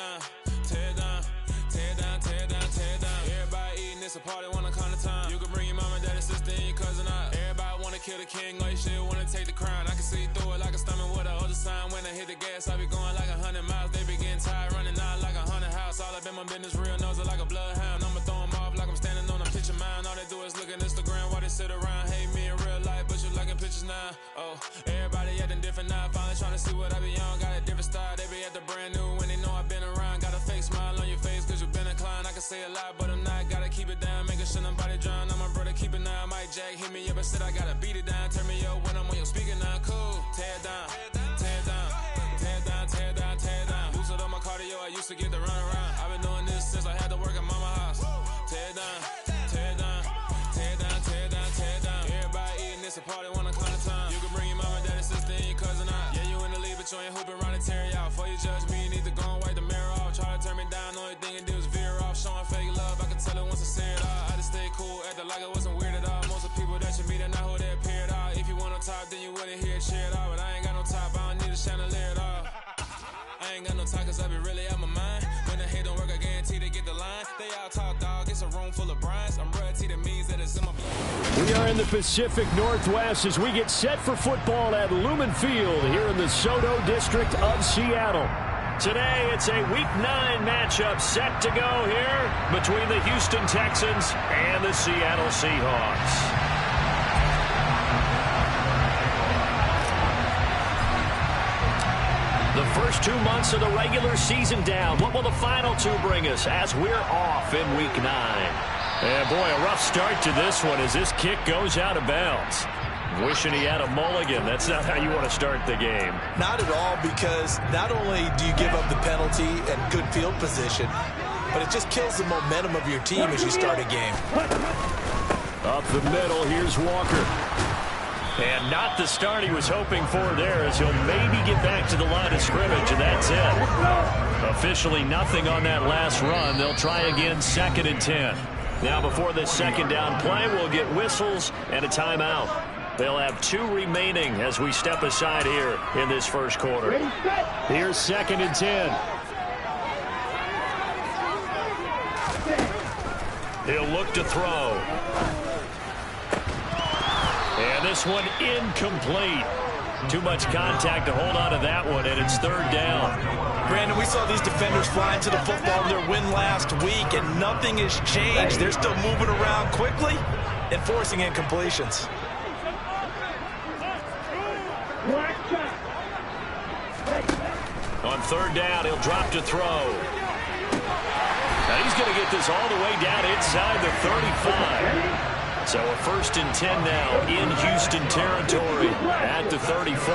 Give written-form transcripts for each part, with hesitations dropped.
down, tear it down, tear it down, tear it down, tear it down. Everybody eating, it's a party, wanna come to time. You can bring your mama, daddy, sister, and your cousin out. Everybody wanna kill the king, or you shit wanna take the crown. I can see through it like a stomach with a other sign. When I hit the gas, I be going like 100 miles. They be getting tired, running out like 100 house. All up in my business, real nose like a bloodhound. I'ma throw them off like I'm standing on a picture mound. All they do is look at Instagram while they sit around. Hate me in real life, but you liking pictures now. Oh, everybody acting different now. Finally trying to see what I be on. Got a different style, they be at the brand new when they know I've been around. Got a fake smile on your face cause you been inclined. I can say a lot, but I'm not. Gotta keep it down, making sure nobody drown. I'm my brother, keep it now. Mike Jack hit me up and said I gotta beat it down. Turn me up when I'm on your speaker now. Cool, tear it down, tear it down, tear it down, tear it down, tear it down. Boosted up my cardio, I used to get the run around. I've been doing this since I had to work at mama house. Tear it down, tear it down, tear it down, tear it down, tear it down. Everybody eating, it's a party, wanna come to time. You can bring your mama, daddy, sister, and your cousin out. Yeah, you in the league, but you ain't hooping around and tear you out. Before you judge me, you need to go and wipe the mirror off. Try to turn me down, only thing you do is veer off. Showing fake love, I can tell it once I see it all. I just stay cool, acting like it wasn't weird at all. Most of the people that you meet are not who they appear at all. If you want on top, then you wouldn't hear it cheer at all. But I ain't got no top, I don't need a chandelier at all. I ain't got no time cause I be really out my mind. When the hate don't work, I guarantee they get the line. They all talk, dog, it's a room full of brines. I'm royalty, that means that it's in my blood. We are in the Pacific Northwest as we get set for football at Lumen Field here in the Soto District of Seattle. Today, it's a Week 9 matchup set to go here between the Houston Texans and the Seattle Seahawks. The first 2 months of the regular season down. What will the final 2 bring us as we're off in Week 9? And boy, a rough start to this one as this kick goes out of bounds. Wishing he had a mulligan. That's not how you want to start the game. Not at all, because not only do you give up the penalty and good field position, but it just kills the momentum of your team as you start a game. Up the middle, here's Walker. And not the start he was hoping for there, as he'll maybe get back to the line of scrimmage, and that's it. Officially nothing on that last run. They'll try again, 2nd and 10. Now before this second down play, we'll get whistles and a timeout. They'll have 2 remaining as we step aside here in this first quarter. Here's 2nd and 10. He'll look to throw. And this one incomplete. Too much contact to hold on to that one, and it's 3rd down. Brandon, we saw these defenders fly into the football in their win last week, and nothing has changed. They're still moving around quickly and forcing incompletions. On 3rd down, he'll drop to throw. Now he's going to get this all the way down inside the 35. So a 1st and 10 now in Houston territory at the 34.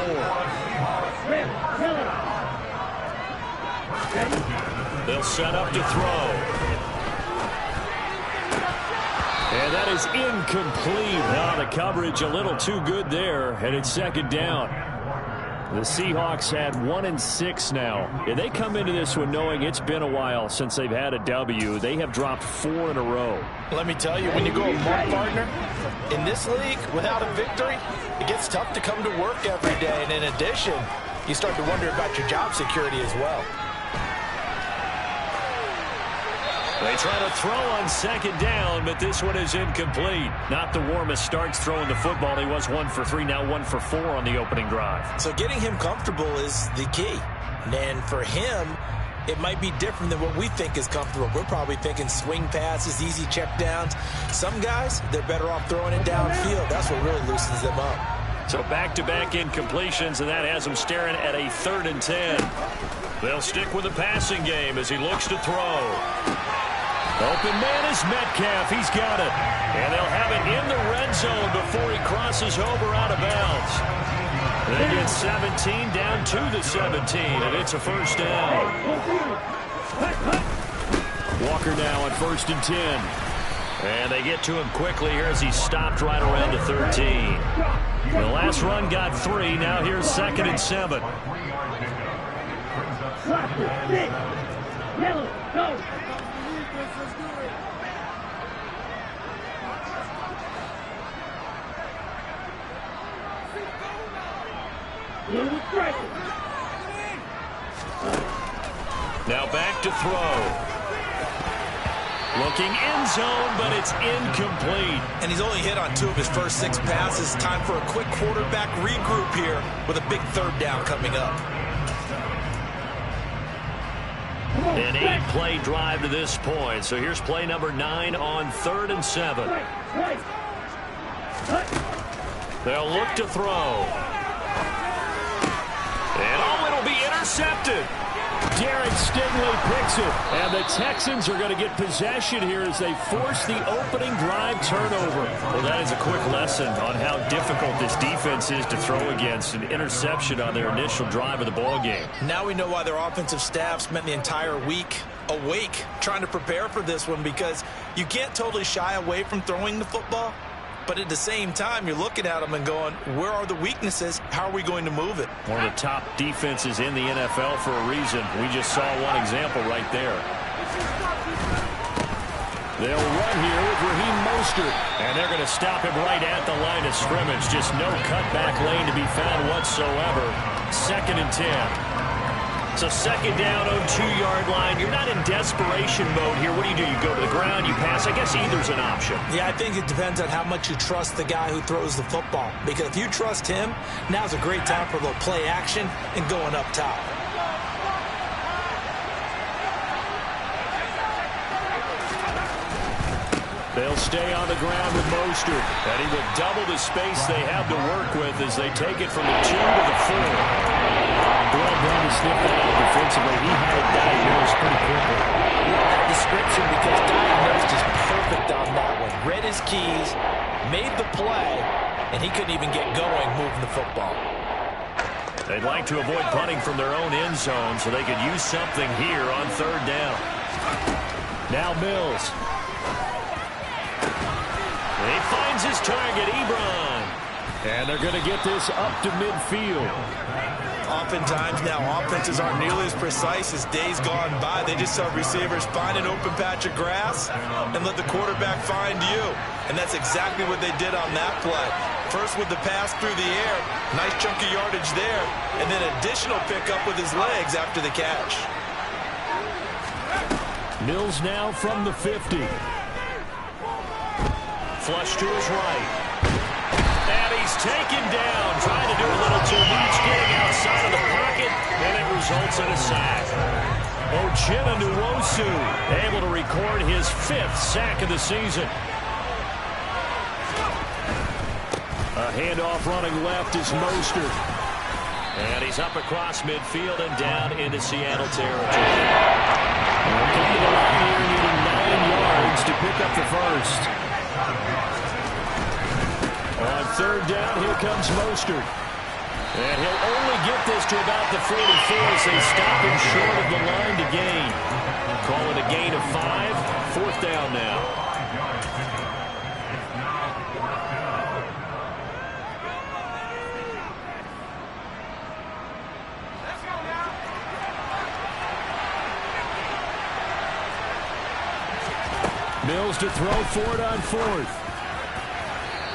They'll set up to throw. And that is incomplete. Now the coverage a little too good there, and it's 2nd down. The Seahawks had 1-6 now. And they come into this one knowing it's been a while since they've had a W. They have dropped 4 in a row. Let me tell you, when you go a month, partner, in this league, without a victory, it gets tough to come to work every day. And in addition, you start to wonder about your job security as well. They try to throw on 2nd down, but this one is incomplete. Not the warmest starts throwing the football. He was 1 for 3, now 1 for 4 on the opening drive. So getting him comfortable is the key. And for him, it might be different than what we think is comfortable. We're probably thinking swing passes, easy check downs. Some guys, they're better off throwing it downfield. That's what really loosens them up. So back-to-back incompletions, and that has him staring at a 3rd and 10. They'll stick with the passing game as he looks to throw. Open man is Metcalf. He's got it. And they'll have it in the red zone before he crosses over out of bounds. They get 17 down to the 17, and it's a 1st down. Walker now on 1st and 10. And they get to him quickly here as he stopped right around the 13. The last run got 3. Now here's 2nd and 7. Go. Now back to throw. Looking end zone, but it's incomplete. And he's only hit on 2 of his first 6 passes. Time for a quick quarterback regroup here with a big 3rd down coming up. An 8-play drive to this point. So here's play number 9 on 3rd and 7. They'll look to throw. And it'll be intercepted. Derek Stingley picks it, and the Texans are going to get possession here as they force the opening drive turnover. Well, that is a quick lesson on how difficult this defense is to throw against. An interception on their initial drive of the ball game. Now we know why their offensive staff spent the entire week awake trying to prepare for this one, because you can't totally shy away from throwing the football. But at the same time, you're looking at them and going, where are the weaknesses? How are we going to move it? One of the top defenses in the NFL for a reason. We just saw one example right there. They'll run here with Raheem Mostert. And they're going to stop him right at the line of scrimmage. Just no cutback lane to be found whatsoever. 2nd and 10. So 2nd down on 2-yard line. You're not in desperation mode here. What do? You go to the ground, you pass. I guess either's an option. Yeah, I think it depends on how much you trust the guy who throws the football. Because if you trust him, now's a great time for a little play action and going up top. They'll stay on the ground with Mostert. And he will double the space they have to work with as they take it from the 2 to the 4. Well done to sniff that out defensively. He had it diagnosed pretty quickly. That description, because diagnosed is perfect on that one. Read his keys, made the play, and he couldn't even get going moving the football. They'd like to avoid punting from their own end zone so they could use something here on 3rd down. Now Mills. He finds his target, Ebron. And they're going to get this up to midfield. Oftentimes now, offenses aren't nearly as precise as days gone by. They just saw receivers find an open patch of grass and let the quarterback find you. And that's exactly what they did on that play. First with the pass through the air, nice chunk of yardage there, and then additional pickup with his legs after the catch. Mills now from the 50. Flush to his right. And he's taken down, trying to do a little too much, getting outside of the pocket, and it results in a sack. Uchenna Nwosu able to record his 5th sack of the season. A handoff running left is Mostert. And he's up across midfield and down into Seattle territory. We'll come to the line here, needing 9 yards to pick up the first. On 3rd down, here comes Mostert. And he'll only get this to about the 44 as they stop him short of the line to gain. Call it a gain of 5. 4th down now. Mills to throw for it on 4th.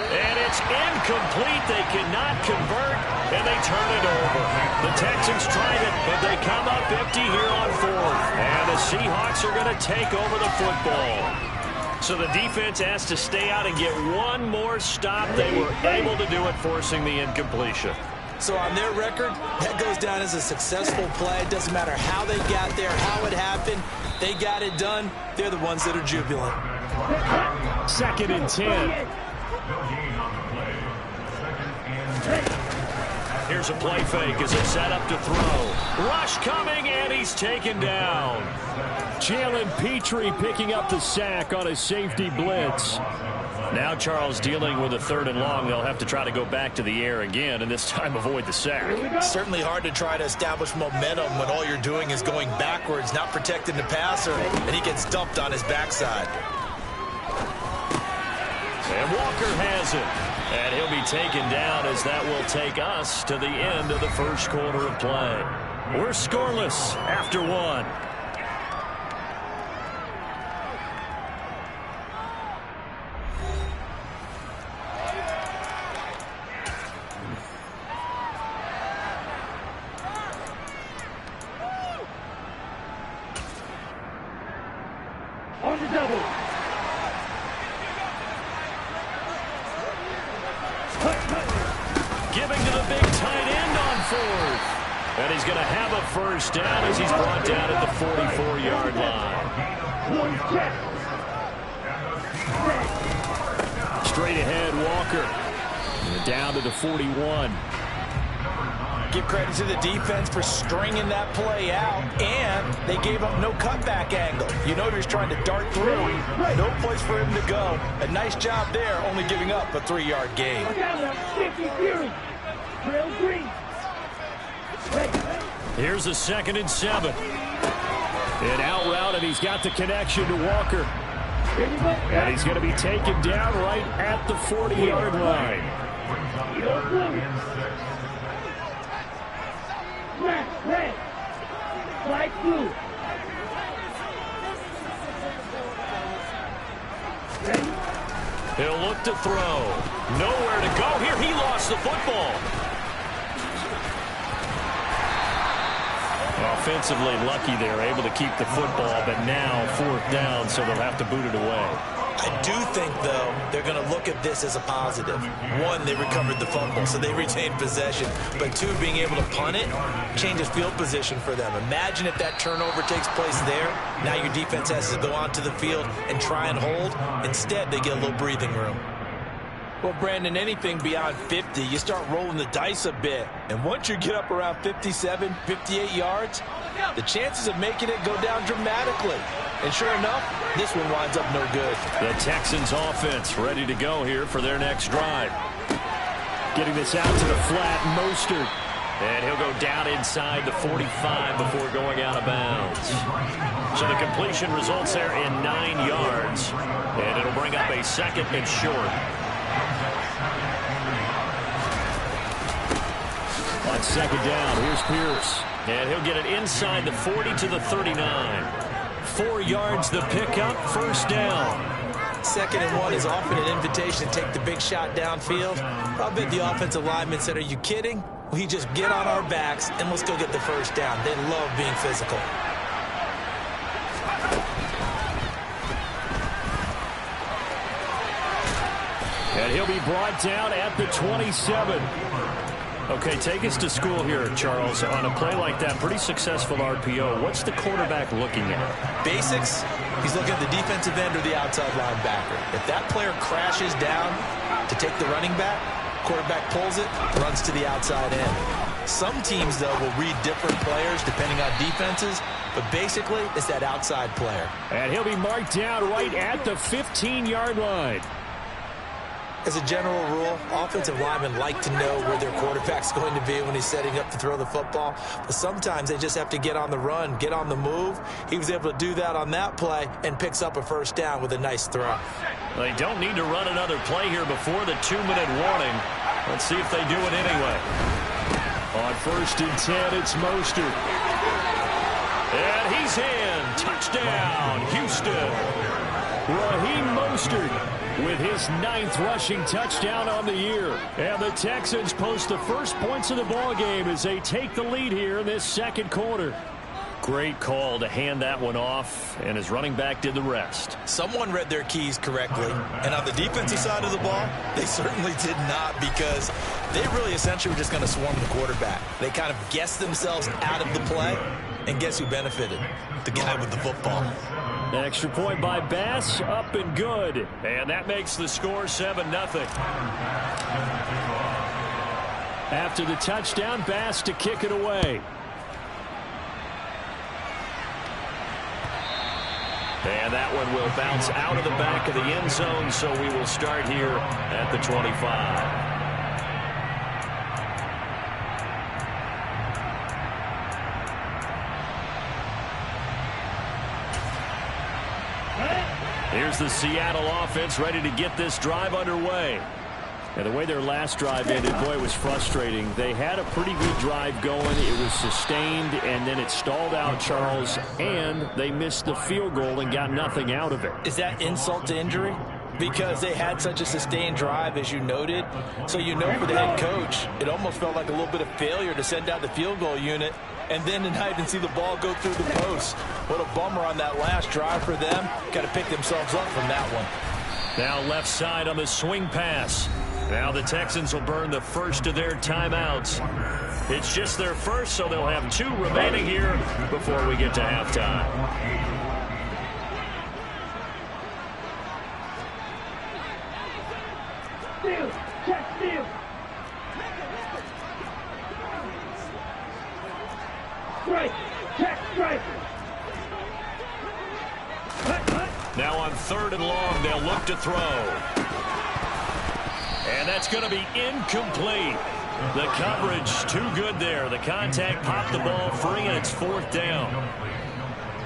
And it's incomplete. They cannot convert, and they turn it over. The Texans tried it, but they come up empty here on 4th. And the Seahawks are going to take over the football. So the defense has to stay out and get one more stop. They were able to do it, forcing the incompletion. So on their record, that goes down as a successful play. It doesn't matter how they got there, how it happened. They got it done. They're the ones that are jubilant. 2nd and 10. Here's a play fake as it's set up to throw. Rush coming, and he's taken down. Jalen Petrie picking up the sack on a safety blitz. Now Charles dealing with a 3rd and long. They'll have to try to go back to the air again, and this time avoid the sack. Certainly hard to try to establish momentum when all you're doing is going backwards, not protecting the passer, and he gets dumped on his backside. And Walker has it. And he'll be taken down as that will take us to the end of the 1st quarter of play. We're scoreless after 1. on the double. Giving to the big tight end on fourth. And he's going to have a first down as he's brought down at the 44-yard line. Straight ahead, Walker. And down to the 41. Give credit to the defense for stringing that play out, and they gave up no cutback angle. You know he was trying to dart through. No place for him to go. A nice job there, only giving up a 3-yard gain. Here's a 2nd and 7. An out route, and he's got the connection to Walker. And he's going to be taken down right at the 40-yard line. Red, light blue. He'll look to throw. Nowhere to go here. He lost the football. Offensively lucky they're able to keep the football, but now 4th down, so they'll have to boot it away. I do think, though, they're going to look at this as a positive. One, they recovered the fumble, so they retained possession. But two, being able to punt it changes field position for them. Imagine if that turnover takes place there. Now your defense has to go onto the field and try and hold. Instead, they get a little breathing room. Well, Brandon, anything beyond 50, you start rolling the dice a bit. And once you get up around 57, 58 yards, the chances of making it go down dramatically. And sure enough, this one winds up no good. The Texans offense ready to go here for their next drive. Getting this out to the flat, Mostert. And he'll go down inside the 45 before going out of bounds. So the completion results there in 9 yards. And it'll bring up a 2nd and short. On 2nd down, here's Pierce. And he'll get it inside the 40 to the 39. 4 yards the pickup, 1st down. 2nd and 1 is often an invitation to take the big shot downfield. I bet the offensive lineman said, are you kidding? We just get on our backs and let's go get the 1st down. They love being physical. And he'll be brought down at the 27. Okay, take us to school here, Charles. On a play like that, pretty successful RPO. What's the quarterback looking at? Basics, he's looking at the defensive end or the outside linebacker. If that player crashes down to take the running back, quarterback pulls it, runs to the outside end. Some teams, though, will read different players depending on defenses, but basically, it's that outside player. And he'll be marked down right at the 15-yard line. As a general rule, offensive linemen like to know where their quarterback's going to be when he's setting up to throw the football. But sometimes they just have to get on the run, get on the move. He was able to do that on that play and picks up a 1st down with a nice throw. They don't need to run another play here before the 2-minute warning. Let's see if they do it anyway. On 1st and 10, it's Mostert. And he's in. Touchdown, Houston. Raheem Mostert with his 9th rushing touchdown on the year. And the Texans post the first points of the ball game as they take the lead here in this 2nd quarter. Great call to hand that one off, and his running back did the rest. Someone read their keys correctly, and on the defensive side of the ball, they certainly did not, because they really essentially were just going to swarm the quarterback. They kind of guessed themselves out of the play, and guess who benefited? The guy with the football. An extra point by Bass, up and good. And that makes the score 7-0. After the touchdown, Bass to kick it away. And that one will bounce out of the back of the end zone, so we will start here at the 25. Here's the Seattle offense ready to get this drive underway. And the way their last drive ended, boy, it was frustrating. They had a pretty good drive going. It was sustained, and then it stalled out, Charles, and they missed the field goal and got nothing out of it. Is that insult to injury? Because they had such a sustained drive, as you noted. So you know for the head coach, it almost felt like a little bit of failure to send out the field goal unit. and then tonight and see the ball go through the post. What a bummer on that last drive for them. Got to pick themselves up from that one. Now left side on the swing pass. Now the Texans will burn the first of their timeouts. It's just their first, so they'll have 2 remaining here before we get to halftime. Steal, check, steal. Strike, check, strike. Now on 3rd and long, they'll look to throw. And that's going to be incomplete. The coverage too good there. The contact popped the ball free, and it's 4th down.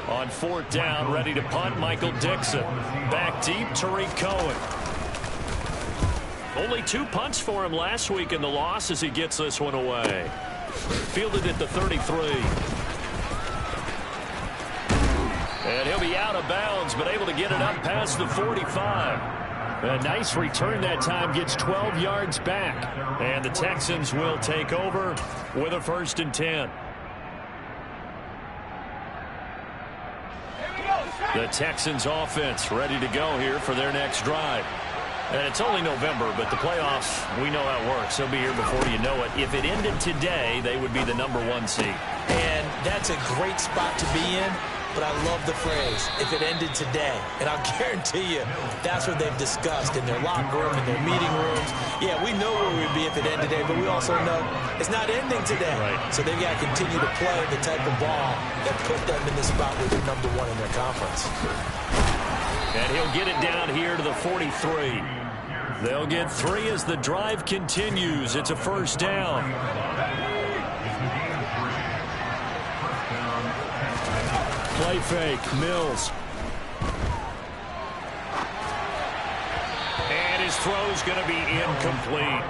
On 4th down, ready to punt, Michael Dixon. Back deep, Tariq Cohen. Only 2 punts for him last week in the loss as he gets this one away. Fielded at the 33. And he'll be out of bounds, but able to get it up past the 45. A nice return that time, gets 12 yards back. And the Texans will take over with a 1st and 10. The Texans offense ready to go here for their next drive. And it's only November, but the playoffs, we know how it works. They'll be here before you know it. If it ended today, they would be the #1 seed. And that's a great spot to be in. But I love the phrase, if it ended today. And I'll guarantee you, that's what they've discussed in their locker room, in their meeting rooms. Yeah, we know where we'd be if it ended today, but we also know it's not ending today. Right. So they've got to continue to play the type of ball that put them in the spot where they're #1 in their conference. And he'll get it down here to the 43. They'll get 3 as the drive continues. It's a 1st down. Play fake, Mills. And his throw's going to be incomplete.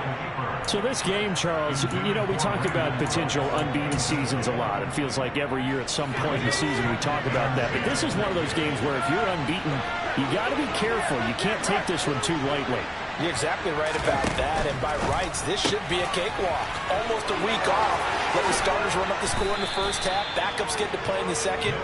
So this game, Charles, you know, we talk about potential unbeaten seasons a lot. It feels like every year at some point in the season we talk about that. But this is one of those games where if you're unbeaten, you got to be careful. You can't take this one too lightly. You're exactly right about that, and by rights, this should be a cakewalk. Almost a week off. Let the starters run up the score in the first half. Backups get to play in the second.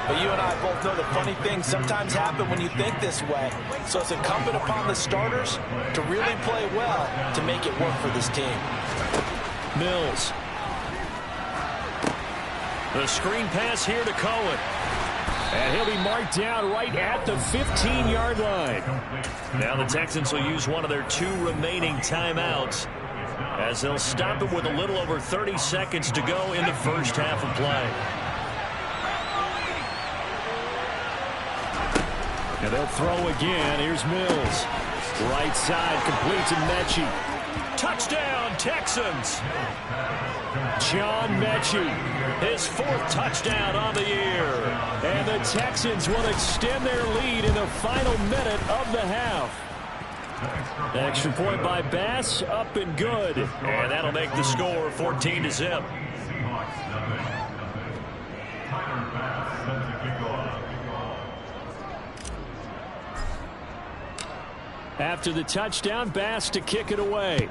But you and I both know the funny things sometimes happen when you think this way. So it's incumbent upon the starters to really play well to make it work for this team. Mills. The screen pass here to Cohen. And he'll be marked down right at the 15-yard line. Now the Texans will use one of their 2 remaining timeouts as they'll stop it with a little over 30 seconds to go in the first half of play. And they'll throw again. Here's Mills. Right side, completes to Mechie. Touchdown, Texans! John Mechie, His 4th touchdown on the year. and the Texans will extend their lead in the final minute of the half. Extra point by Bass, up and good. And that'll make the score 14-0. After the touchdown, Bass to kick it away.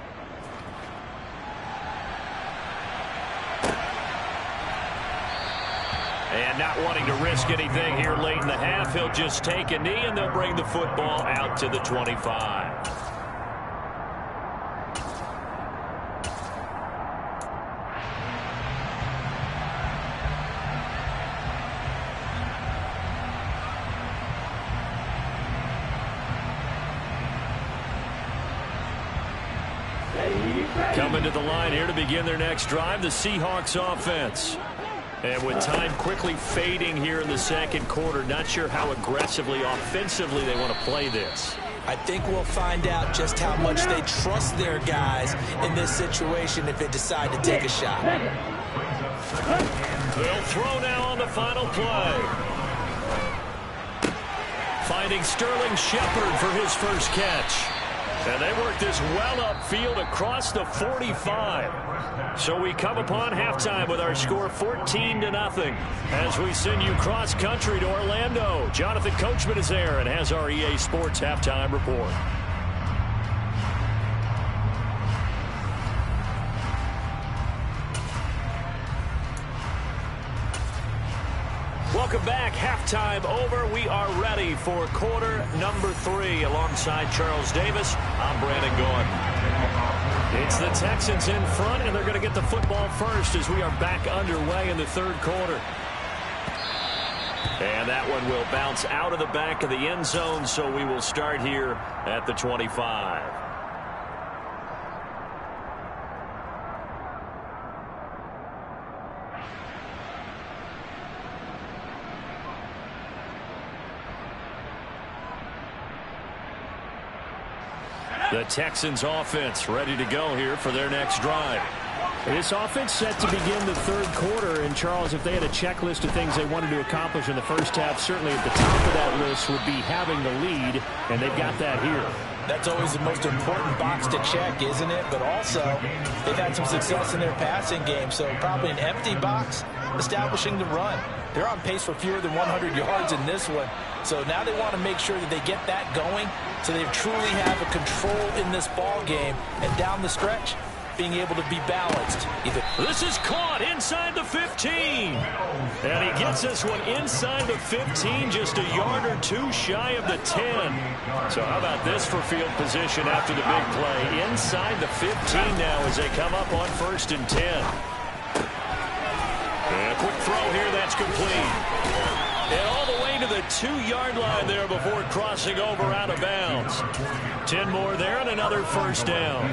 And not wanting to risk anything here late in the half, he'll just take a knee, and they'll bring the football out to the 25. Coming to the line here to begin their next drive, the Seahawks offense. And with time quickly fading here in the second quarter, not sure how aggressively, offensively they want to play this. I think we'll find out just how much they trust their guys in this situation if they decide to take a shot. They'll throw now on the final play. Finding Sterling Shepard for his first catch. And they work this well upfield across the 45. So we come upon halftime with our score 14-0 as we send you cross country to Orlando. Jonathan Coachman is there and has our EA Sports halftime report. Welcome back. Halftime over. We are ready for quarter number 3. Alongside Charles Davis, I'm Brandon Gordon. It's the Texans in front, and they're going to get the football first as we are back underway in the third quarter. And that one will bounce out of the back of the end zone, so we will start here at the 25. The Texans offense ready to go here for their next drive. This offense set to begin the third quarter. And, Charles, if they had a checklist of things they wanted to accomplish in the first half, certainly at the top of that list would be having the lead, and they've got that here. That's always the most important box to check, isn't it? But also, they've had some success in their passing game, so probably an empty box establishing the run. They're on pace for fewer than 100 yards in this one. So now they want to make sure that they get that going so they truly have a control in this ball game. And down the stretch, being able to be balanced. This is caught inside the 15. And he gets this one inside the 15, just a yard or two shy of the 10. So how about this for field position after the big play? Inside the 15 now as they come up on 1st and 10. And a quick throw here, that's complete. And all the way to the 2-yard line there before crossing over out of bounds. 10 more there and another first down.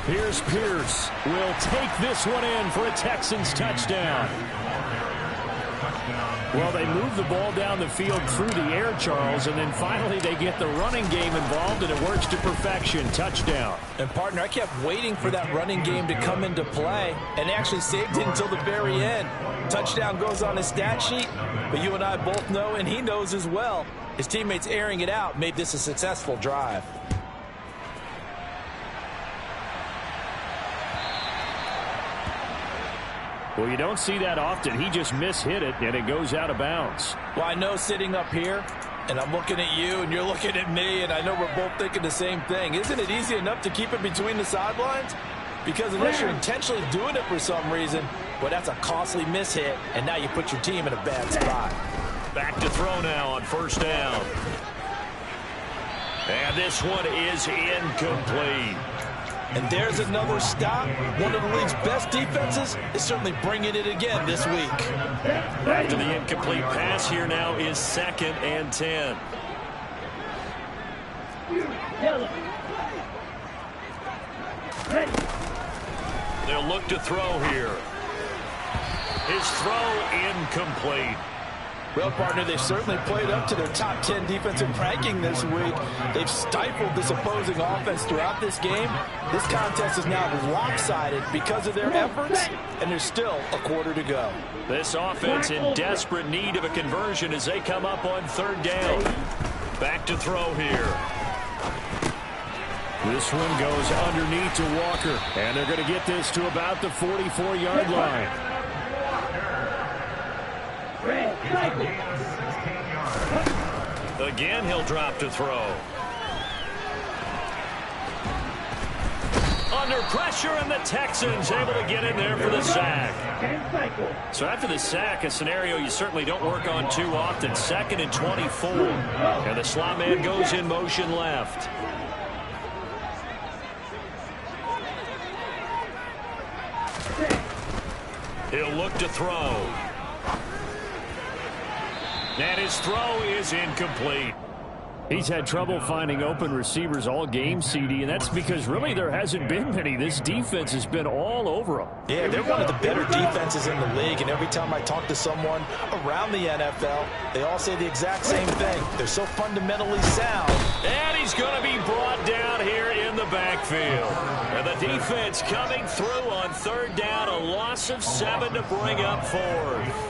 Here's Pierce. Will take this one in for a Texans touchdown. Well, they move the ball down the field through the air, Charles, and then finally they get the running game involved, and it works to perfection. Touchdown. And, partner, I kept waiting for that running game to come into play, and actually saved it until the very end. Touchdown goes on his stat sheet, but you and I both know, and he knows as well, his teammates airing it out made this a successful drive. Well, you don't see that often. He just mishit it, and it goes out of bounds. Well, I know sitting up here, and I'm looking at you, and you're looking at me, and I know we're both thinking the same thing. Isn't it easy enough to keep it between the sidelines? Because unless you're intentionally doing it for some reason, well, that's a costly mishit, and now you put your team in a bad spot. Back to throw now on 1st down. And this one is incomplete. And there's another stop. One of the league's best defenses is certainly bringing it again this week. After the incomplete pass, here now is 2nd and 10. They'll look to throw here. His throw incomplete. Well, partner, they've certainly played up to their top 10 defensive ranking this week. They've stifled this opposing offense throughout this game. This contest is now lopsided because of their efforts, and there's still a quarter to go. This offense in desperate need of a conversion as they come up on 3rd down. Back to throw here. This one goes underneath to Walker, and they're going to get this to about the 44-yard line. Again, he'll drop to throw. Under pressure, and the Texans able to get in there for the sack. So after the sack, a scenario you certainly don't work on too often. 2nd and 24. And the slot man goes in motion left. He'll look to throw. And his throw is incomplete. He's had trouble finding open receivers all game, CD, and that's because really there hasn't been many. This defense has been all over them. Yeah, they're one of the better defenses in the league, and every time I talk to someone around the NFL, they all say the exact same thing. They're so fundamentally sound. And he's going to be brought down here in the backfield. And the defense coming through on 3rd down, a loss of 7 to bring up 4th.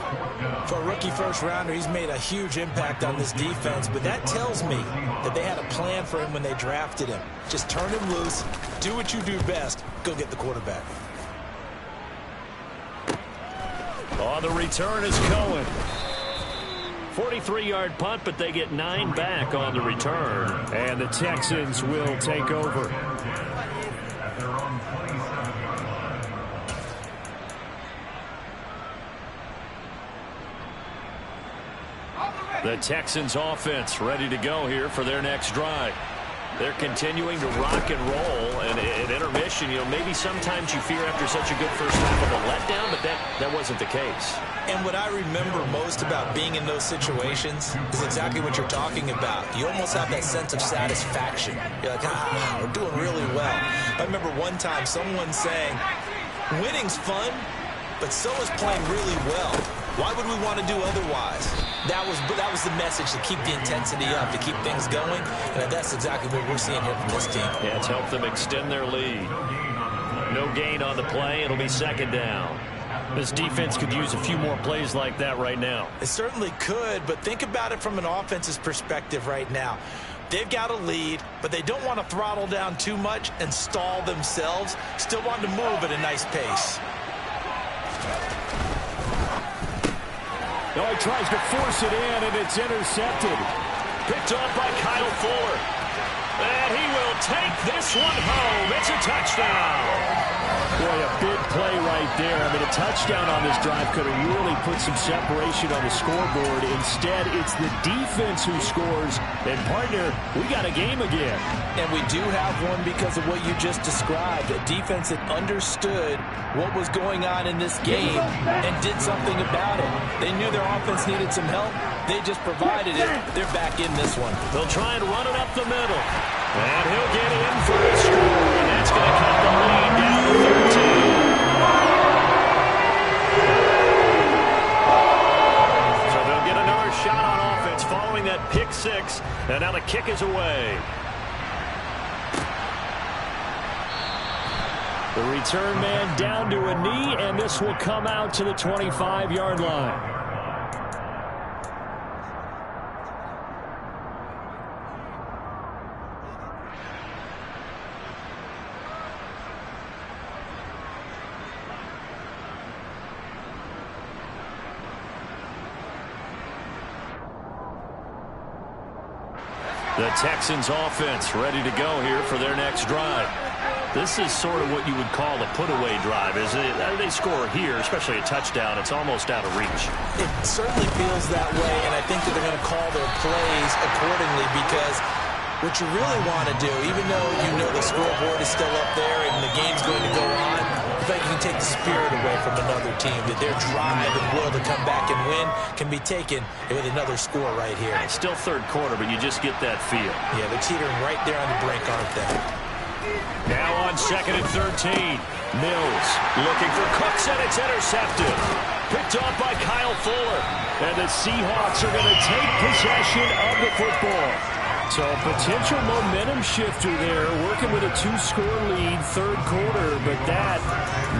For a rookie first-rounder, he's made a huge impact on this defense, but that tells me that they had a plan for him when they drafted him. Just turn him loose, do what you do best, go get the quarterback. On the return is Cohen. 43-yard punt, but they get 9 back on the return. And the Texans will take over. The Texans offense ready to go here for their next drive. They're continuing to rock and roll, and at intermission, maybe sometimes you fear after such a good first half of a letdown, but that wasn't the case. And what I remember most about being in those situations is exactly what you're talking about. You almost have that sense of satisfaction. You're like, we're doing really well. I remember one time someone saying, winning's fun, but so is playing really well. Why would we want to do otherwise? That was the message, to keep the intensity up, to keep things going, and that's exactly what we're seeing here from this team. Yeah, it's helped them extend their lead. No gain on the play. It'll be second down. This defense could use a few more plays like that right now. It certainly could, but think about it from an offense's perspective right now. They've got a lead, but they don't want to throttle down too much and stall themselves. Still want to move at a nice pace. Oh, he tries to force it in, and it's intercepted. Picked off by Kyle Fuller. And he will take this one home. It's a touchdown. Boy, a big play right there. I mean, a touchdown on this drive could have really put some separation on the scoreboard. Instead, it's the defense who scores. And, partner, we got a game again. And we do have one because of what you just described. A defense that understood what was going on in this game and did something about it. They knew their offense needed some help. They just provided it. They're back in this one. They'll try and run it up the middle. And he'll get in for a score. And that's going to cut the lead down to 13. So they'll get another shot on offense following that pick six. And now the kick is away. The return man down to a knee, and this will come out to the 25-yard line. The Texans offense ready to go here for their next drive. This is sort of what you would call a put-away drive, isn't it? They score here, especially a touchdown. It's almost out of reach. It certainly feels that way, and I think that they're going to call their plays accordingly, because what you really want to do, even though you know the scoreboard is still up there and the game's going to go on, I think you can take the spirit away from another team, that their drive and will to come back and win can be taken with another score right here. It's still third quarter, but you just get that feel. Yeah, they're teetering right there on the brink, aren't they? Now on 2nd and 13. Mills looking for Cooks, and it's intercepted. Picked off by Kyle Fuller. And the Seahawks are going to take possession of the football. So a potential momentum shifter there, working with a 2-score lead, third quarter, but that,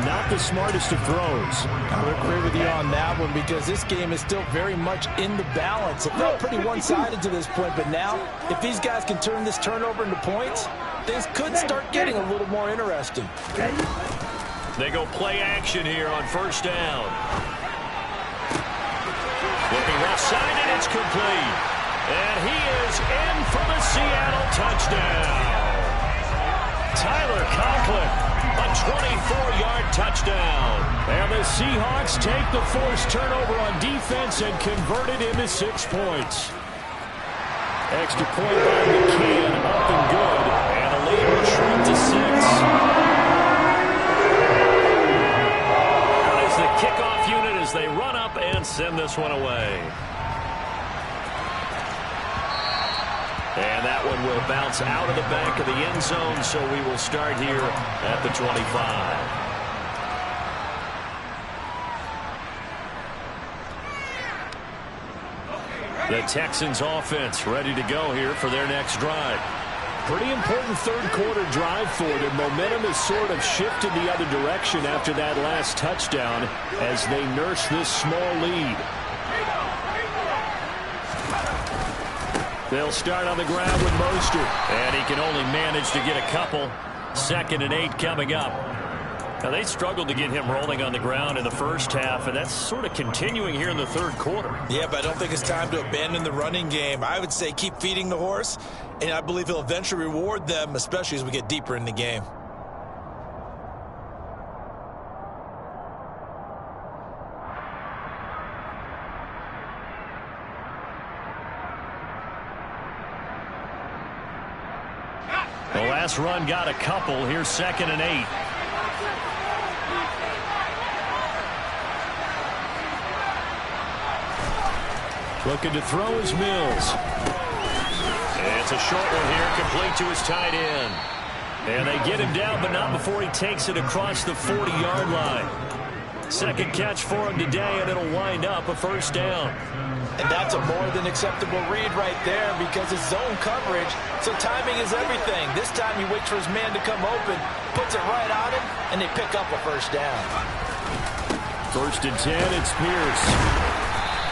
not the smartest of throws. I would agree with you on that one, because this game is still very much in the balance. It felt pretty one-sided to this point, but now, if these guys can turn this turnover into points, things could start getting a little more interesting. They go play action here on first down. Looking left side, and it's complete. And he is in for the Seattle touchdown. Tyler Conklin, a 24-yard touchdown. And the Seahawks take the forced turnover on defense and convert it into 6 points. Extra point by McCann, up and good. And the lead will shrink to 6. That is the kickoff unit as they run up and send this one away. And that one will bounce out of the back of the end zone, so we will start here at the 25. The Texans offense ready to go here for their next drive. Pretty important third quarter drive for them. Momentum has sort of shifted the other direction after that last touchdown as they nurse this small lead. They'll start on the ground with Mostert. And he can only manage to get a couple. 2nd and 8 coming up. Now, they struggled to get him rolling on the ground in the first half, and that's sort of continuing here in the third quarter. Yeah, but I don't think it's time to abandon the running game. I would say keep feeding the horse, and I believe he'll eventually reward them, especially as we get deeper in the game. last run got a couple. Here's 2nd and 8. Looking to throw is Mills. It's a short one here, complete to his tight end. And they get him down, but not before he takes it across the 40-yard line. Second catch for him today, and it'll wind up a first down. And that's a more than acceptable read right there because it's zone coverage, so timing is everything. This time he waits for his man to come open, puts it right on him, and they pick up a first down. 1st and 10, it's Pierce.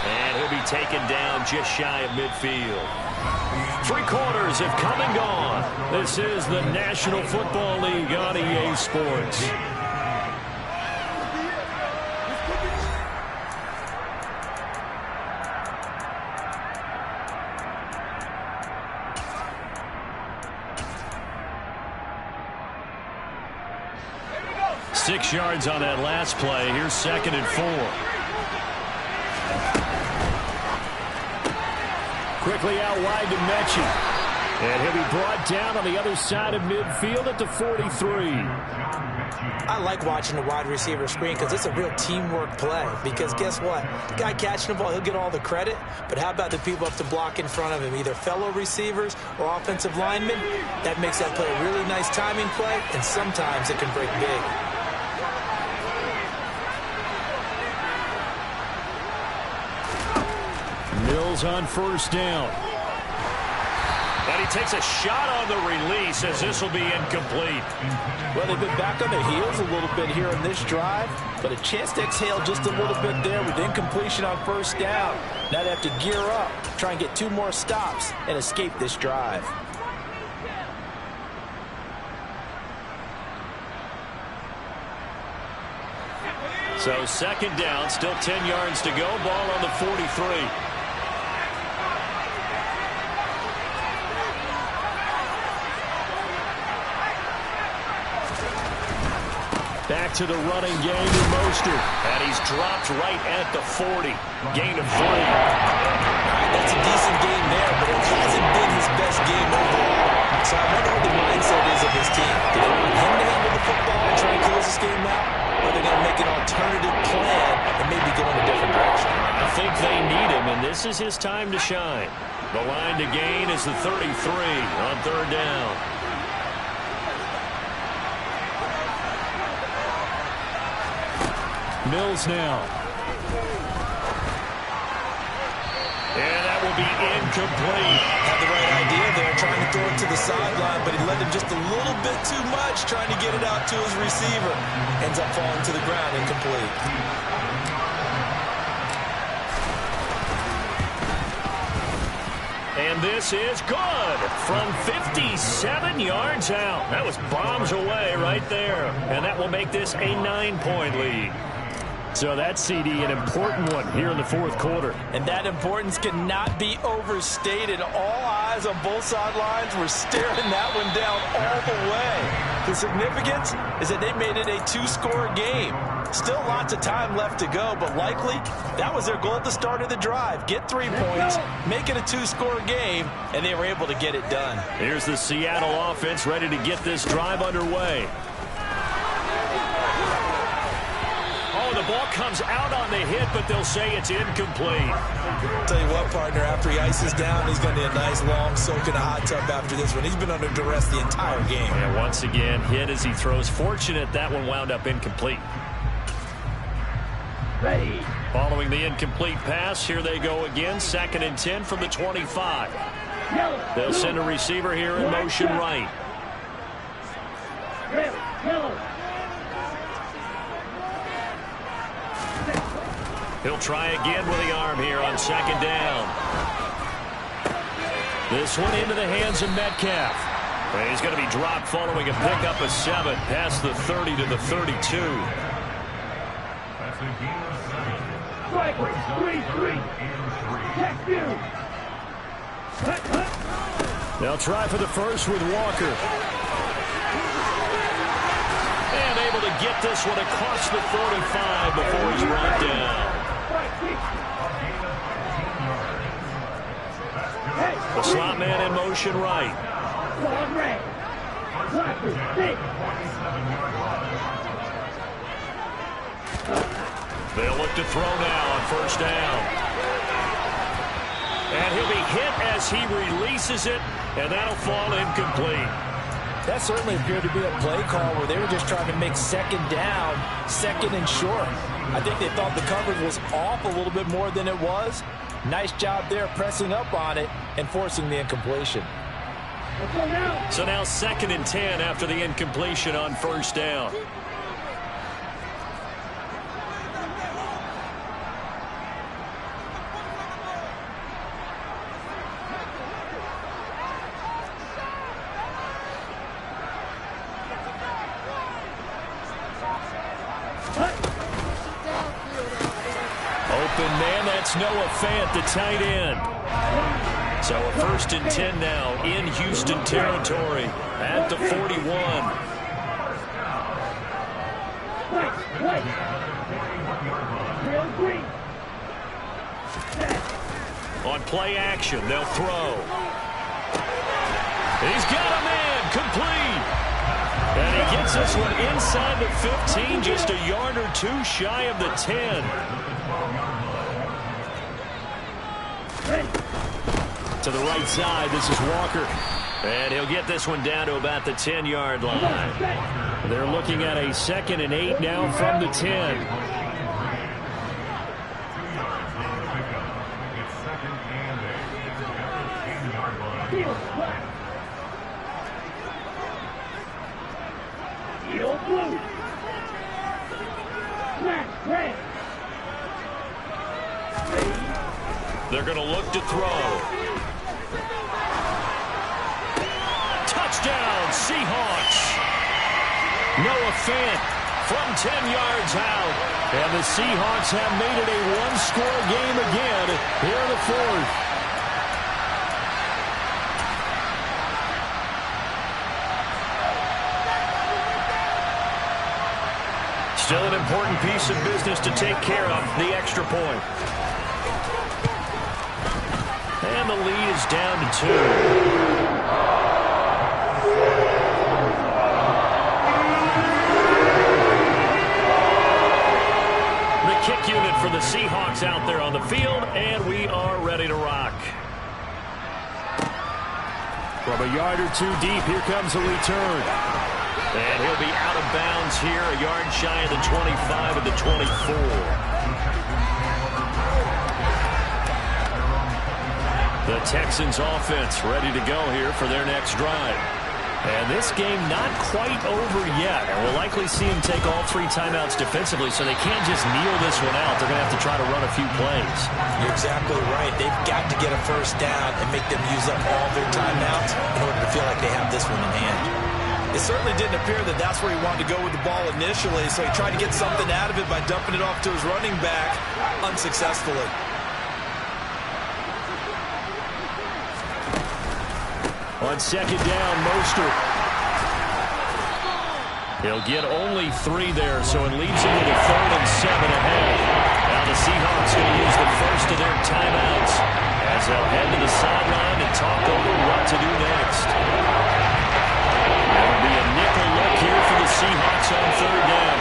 And he'll be taken down just shy of midfield. 3 quarters have come and gone. This is the National Football League on EA Sports. Six yards on that last play. Here's 2nd and 4. Quickly out wide to Mechie. And he'll be brought down on the other side of midfield at the 43. I like watching the wide receiver screen because it's a real teamwork play. Because guess what? The guy catching the ball, he'll get all the credit. But how about the people up to block in front of him, either fellow receivers or offensive linemen? That makes that play a really nice timing play, and sometimes it can break big. Mills on 1st down. And he takes a shot on the release as this will be incomplete. Well, they've been back on their heels a little bit here in this drive, but a chance to exhale just a little bit there with incompletion on 1st down. Now they have to gear up, try and get 2 more stops, and escape this drive. So 2nd down, still 10 yards to go. Ball on the 43. Back to the running game in Mostert. And he's dropped right at the 40. Gain of 3. That's a decent game there, but it hasn't been his best game overall. So I wonder what the mindset is of his team. Do they want him to handle the football and try and close this game out? Or are they going to make an alternative plan and maybe go in a different direction? I think they need him, and this is his time to shine. The line to gain is the 33 on 3rd down. Mills now. And that will be incomplete. Had the right idea there, trying to throw it to the sideline, but he led him just a little bit too much, trying to get it out to his receiver. Ends up falling to the ground, incomplete. And this is good from 57 yards out. That was bombs away right there. And that will make this a 9-point lead. So that CD, an important one here in the 4th quarter. And that importance cannot be overstated. All eyes on both sidelines were staring that one down all the way. The significance is that they made it a 2-score game. Still lots of time left to go, but likely that was their goal at the start of the drive. Get 3 points, make it a 2-score game, and they were able to get it done. Here's the Seattle offense ready to get this drive underway. The ball comes out on the hit, but they'll say it's incomplete. Tell you what, partner, after he ices down, he's going to need a nice long soak in a hot tub after this one. He's been under duress the entire game. And once again, hit as he throws. Fortunate that one wound up incomplete. Ready. Following the incomplete pass, here they go again. 2nd and 10 from the 25. They'll send a receiver here in motion right. He'll try again with the arm here on 2nd down. This one into the hands of Metcalf. And he's going to be dropped following a pickup of 7 past the 30 to the 32. They'll try for the first with Walker. And able to get this one across the 45 before he's brought down. The slot man in motion right. They'll look to throw now on first down. And he'll be hit as he releases it, and that'll fall incomplete. That certainly appeared to be a play call where they were just trying to make second down, second and short. I think they thought the coverage was off a little bit more than it was. Nice job there pressing up on it and forcing the incompletion. So now 2nd and 10 after the incompletion on first down. Noah Fant, the tight end. So a 1st and 10 now in Houston territory at the 41. On play action, they'll throw. He's got a man, complete. And he gets this one inside the 15, just a yard or two shy of the 10. To the right side, this is Walker. And he'll get this one down to about the 10-yard line. They're looking at a 2nd and 8 now from the 10. They're going to look to throw. Touchdown, Seahawks. Noah Fant from 10 yards out. And the Seahawks have made it a one-score game again here in the 4th. Still an important piece of business to take care of, the extra point. And the lead is down to 2. The kick unit for the Seahawks out there on the field, and we are ready to rock. From a yard or two deep, here comes a return. And he'll be out of bounds here, a yard shy of the 25 of the 24. The Texans offense ready to go here for their next drive. And this game not quite over yet. And we'll likely see them take all 3 timeouts defensively, so they can't just kneel this one out. They're going to have to try to run a few plays. You're exactly right. They've got to get a first down and make them use up all their timeouts in order to feel like they have this one in hand. It certainly didn't appear that that's where he wanted to go with the ball initially, so he tried to get something out of it by dumping it off to his running back unsuccessfully. On second down, Mostert. He'll get only 3 there, so it leads him to the 3rd and 7 ahead. Now the Seahawks going to use the first of their timeouts as they'll head to the sideline and talk over what to do next. That'll be a nickel look here for the Seahawks on 3rd down.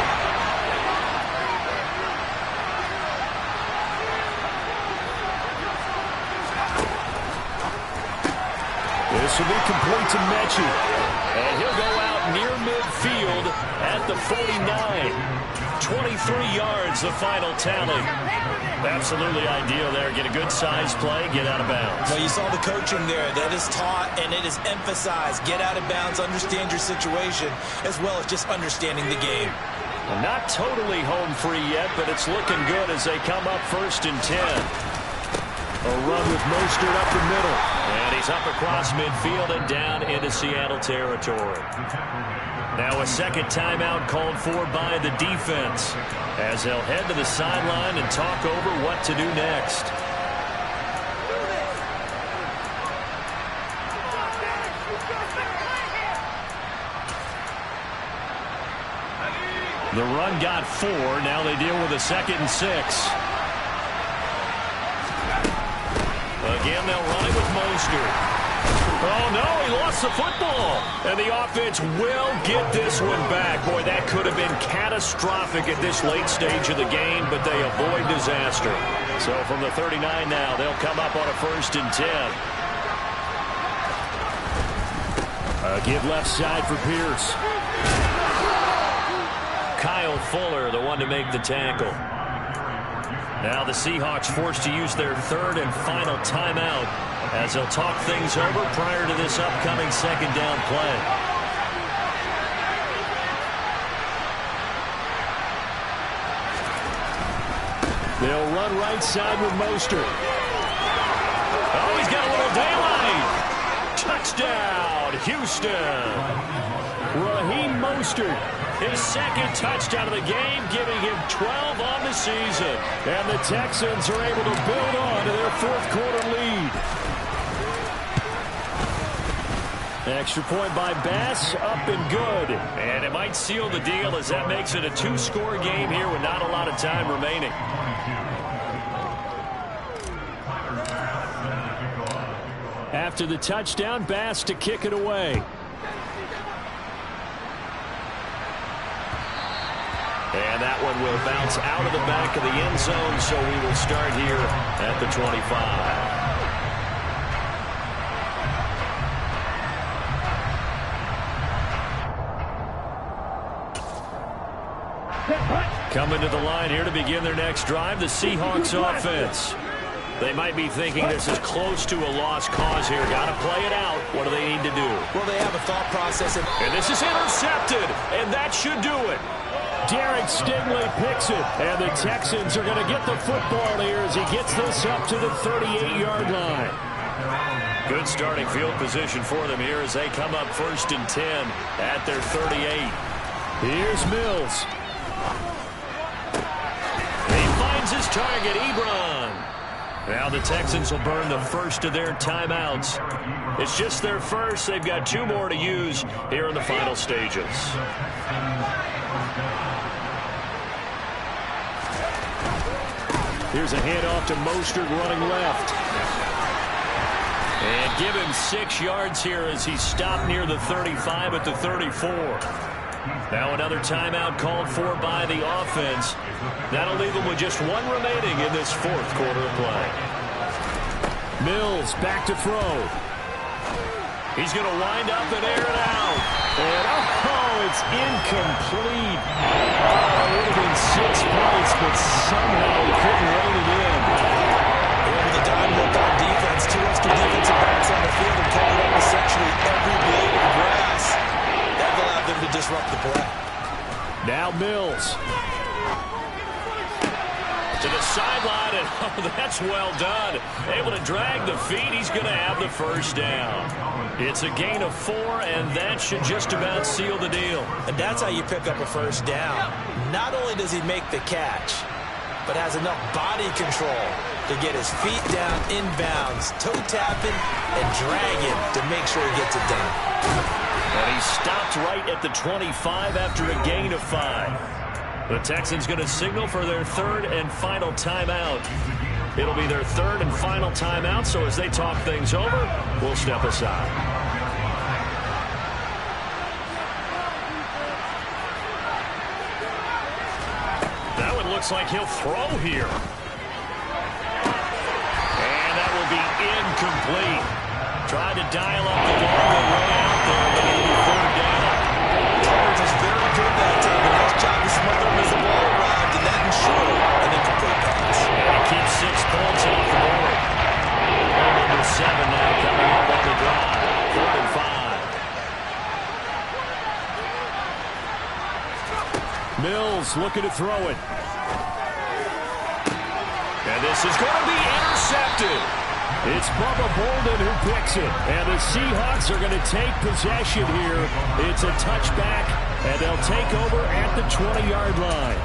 This will be complete to Mechie. And he'll go out near midfield at the 49. 23 yards, the final tally. Absolutely ideal there. Get a good size play, get out of bounds. Well, you saw the coaching there. That is taught and it is emphasized. Get out of bounds, understand your situation, as well as just understanding the game. Well, not totally home free yet, but it's looking good as they come up 1st and 10. A run with Mostert up the middle. And he's up across midfield and down into Seattle territory. Now a second timeout called for by the defense as they'll head to the sideline and talk over what to do next. The run got 4. Now they deal with a 2nd and 6. Again, they'll run it with Mostert. Oh, no, he lost the football. And the offense will get this one back. Boy, that could have been catastrophic at this late stage of the game, but they avoid disaster. So from the 39 now, they'll come up on a 1st and 10. Give left side for Pierce. Kyle Fuller, the one to make the tackle. Now the Seahawks forced to use their 3rd and final timeout as they'll talk things over prior to this upcoming 2nd down play. They'll run right side with Mostert. Oh, he's got a little daylight. Touchdown, Houston. Raheem Mostert. His 2nd touchdown of the game, giving him 12 on the season. And the Texans are able to build on to their 4th quarter lead. Extra point by Bass, up and good. And it might seal the deal as that makes it a 2-score game here with not a lot of time remaining. After the touchdown, Bass to kick it away. And that one will bounce out of the back of the end zone, so we will start here at the 25. Coming to the line here to begin their next drive, the Seahawks offense. They might be thinking this is close to a lost cause here. Got to play it out. What do they need to do? Well, they have a thought process. And this is intercepted, and that should do it. Derek Stingley picks it, and the Texans are going to get the football here as he gets this up to the 38-yard line. Good starting field position for them here as they come up 1st and 10 at their 38. Here's Mills. He finds his target, Ebron. Now the Texans will burn the 1st of their timeouts. It's just their 1st. They've got 2 more to use here in the final stages. Here's a handoff to Mostert running left. And give him 6 yards here as he's stopped near the 35 at the 34. Now another timeout called for by the offense. That'll leave them with just 1 remaining in this 4th quarter of play. Mills back to throw. He's going to wind up and air it out. And it's incomplete. It would have been 6 points, but somehow he couldn't rein it in. And the dime look on defense. 2 extra defensive backs on the field and covered up essentially every blade of grass. That allowed them to disrupt the play. Now Mills. To the sideline, and that's well done. Able to drag the feet. He's going to have the 1st down. It's a gain of 4, and that should just about seal the deal. And that's how you pick up a 1st down. Not only does he make the catch, but has enough body control to get his feet down inbounds, toe tapping, and dragging to make sure he gets it done. And he stopped right at the 25 after a gain of 5. The Texans going to signal for their 3rd and final timeout. It'll be their 3rd and final timeout, so as they talk things over, we'll step aside. That one looks like he'll throw here. And that will be incomplete. Tried to dial up the ball and way out there, but it'll be 3rd down. Charles is very good that time. The next job is smother him as the ball arrived, and that ensured an incomplete pass. And he keeps 6 points off the board. Number 7 now coming up on the drive. 4th and 5. Mills looking to throw it. And this is going to be intercepted. It's Bubba Bolden who picks it. And the Seahawks are going to take possession here. It's a touchback, and they'll take over at the 20-yard line.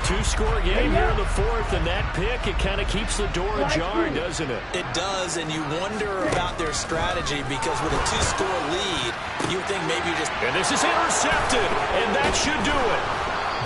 2-score game here in the 4th, and that pick, it kind of keeps the door ajar, doesn't it? It does, and you wonder about their strategy because with a 2-score lead, you think maybe just... And this is intercepted, and that should do it.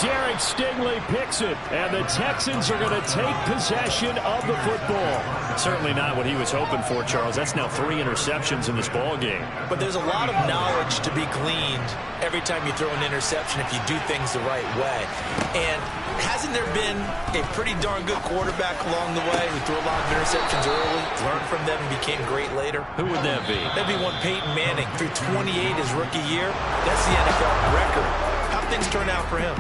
Derek Stingley picks it, and the Texans are going to take possession of the football. Certainly not what he was hoping for, Charles. That's now 3 interceptions in this ball game. But there's a lot of knowledge to be gleaned every time you throw an interception if you do things the right way. And hasn't there been a pretty darn good quarterback along the way who threw a lot of interceptions early, learned from them, and became great later? Who would that be? That'd be one Peyton Manning. Threw 28 his rookie year. That's the NFL record. How'd things turn out for him?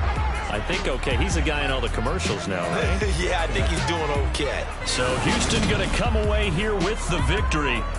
I think okay. He's a guy in all the commercials now, right? Yeah, I think he's doing okay. So Houston going to come away here with the victory.